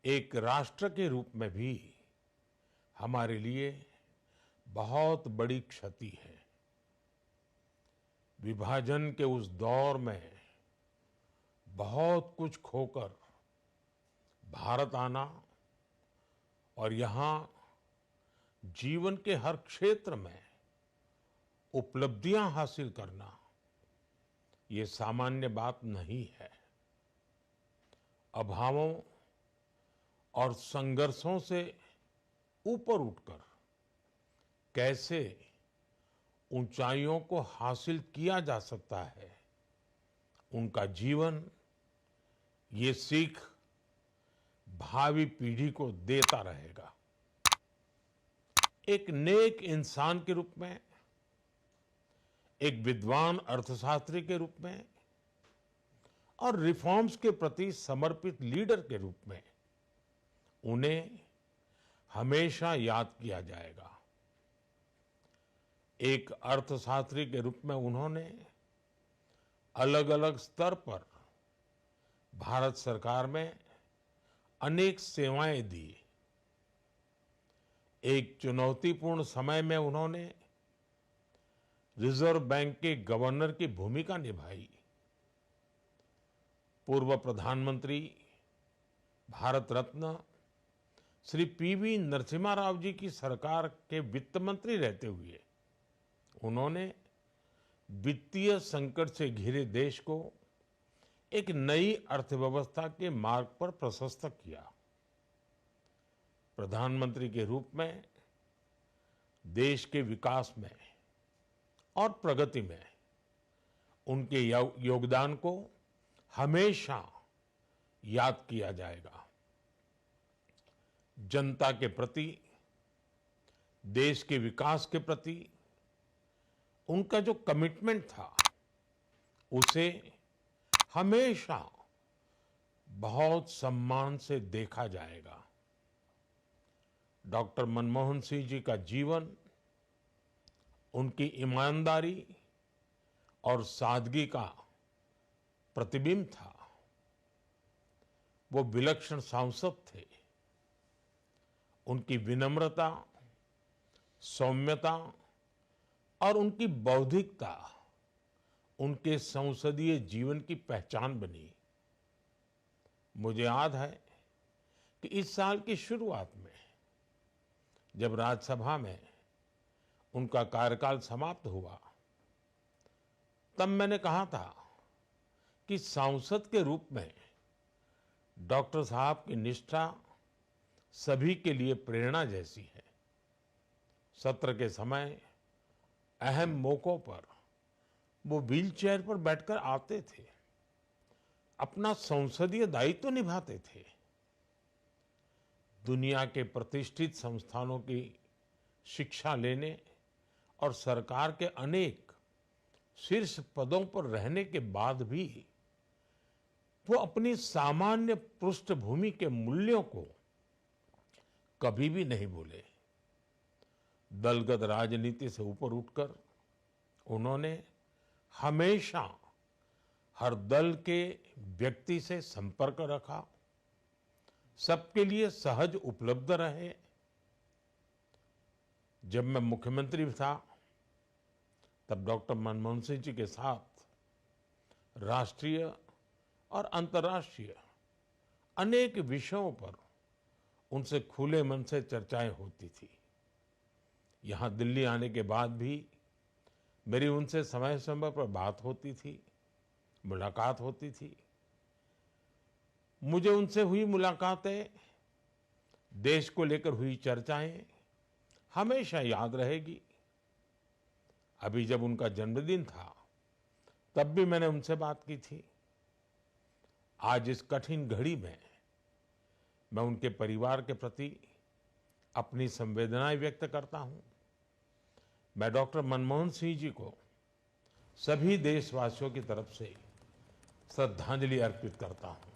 एक राष्ट्र के रूप में भी हमारे लिए बहुत बड़ी क्षति है। विभाजन के उस दौर में बहुत कुछ खोकर भारत आना और यहाँ जीवन के हर क्षेत्र में उपलब्धियां हासिल करना, ये सामान्य बात नहीं है। अभावों और संघर्षों से ऊपर उठकर कैसे ऊंचाइयों को हासिल किया जा सकता है, उनका जीवन ये सीख भावी पीढ़ी को देता रहेगा। एक नेक इंसान के रूप में, एक विद्वान अर्थशास्त्री के रूप में और रिफॉर्म्स के प्रति समर्पित लीडर के रूप में उन्हें हमेशा याद किया जाएगा। एक अर्थशास्त्री के रूप में उन्होंने अलग अलग स्तर पर भारत सरकार में अनेक सेवाएं दी। एक चुनौतीपूर्ण समय में उन्होंने रिजर्व बैंक के गवर्नर की भूमिका निभाई। पूर्व प्रधानमंत्री भारत रत्न श्री पीवी नरसिम्हा राव जी की सरकार के वित्त मंत्री रहते हुए उन्होंने वित्तीय संकट से घिरे देश को एक नई अर्थव्यवस्था के मार्ग पर प्रशस्त किया। प्रधानमंत्री के रूप में देश के विकास में और प्रगति में उनके योगदान को हमेशा याद किया जाएगा। जनता के प्रति, देश के विकास के प्रति उनका जो कमिटमेंट था, उसे हमेशा बहुत सम्मान से देखा जाएगा। डॉक्टर मनमोहन सिंह जी का जीवन उनकी ईमानदारी और सादगी का प्रतिबिंब था। वो विलक्षण सांसद थे। उनकी विनम्रता, सौम्यता और उनकी बौद्धिकता उनके संसदीय जीवन की पहचान बनी। मुझे याद है कि इस साल की शुरुआत में जब राज्यसभा में उनका कार्यकाल समाप्त हुआ, तब मैंने कहा था कि सांसद के रूप में डॉक्टर साहब की निष्ठा सभी के लिए प्रेरणा जैसी है। सत्र के समय अहम मौकों पर वो व्हीलचेयर पर बैठकर आते थे, अपना संसदीय दायित्व निभाते थे। दुनिया के प्रतिष्ठित संस्थानों की शिक्षा लेने और सरकार के अनेक शीर्ष पदों पर रहने के बाद भी वो अपनी सामान्य पृष्ठभूमि के मूल्यों को कभी भी नहीं भूले। दलगत राजनीति से ऊपर उठकर उन्होंने हमेशा हर दल के व्यक्ति से संपर्क रखा, सबके लिए सहज उपलब्ध रहे। जब मैं मुख्यमंत्री था, तब डॉक्टर मनमोहन सिंह जी के साथ राष्ट्रीय और अंतर्राष्ट्रीय अनेक विषयों पर उनसे खुले मन से चर्चाएं होती थी। यहाँ दिल्ली आने के बाद भी मेरी उनसे समय समय पर बात होती थी, मुलाकात होती थी। मुझे उनसे हुई मुलाकातें, देश को लेकर हुई चर्चाएं हमेशा याद रहेगी। अभी जब उनका जन्मदिन था, तब भी मैंने उनसे बात की थी। आज इस कठिन घड़ी में मैं उनके परिवार के प्रति अपनी संवेदनाएं व्यक्त करता हूं। मैं डॉक्टर मनमोहन सिंह जी को सभी देशवासियों की तरफ से श्रद्धांजलि अर्पित करता हूं।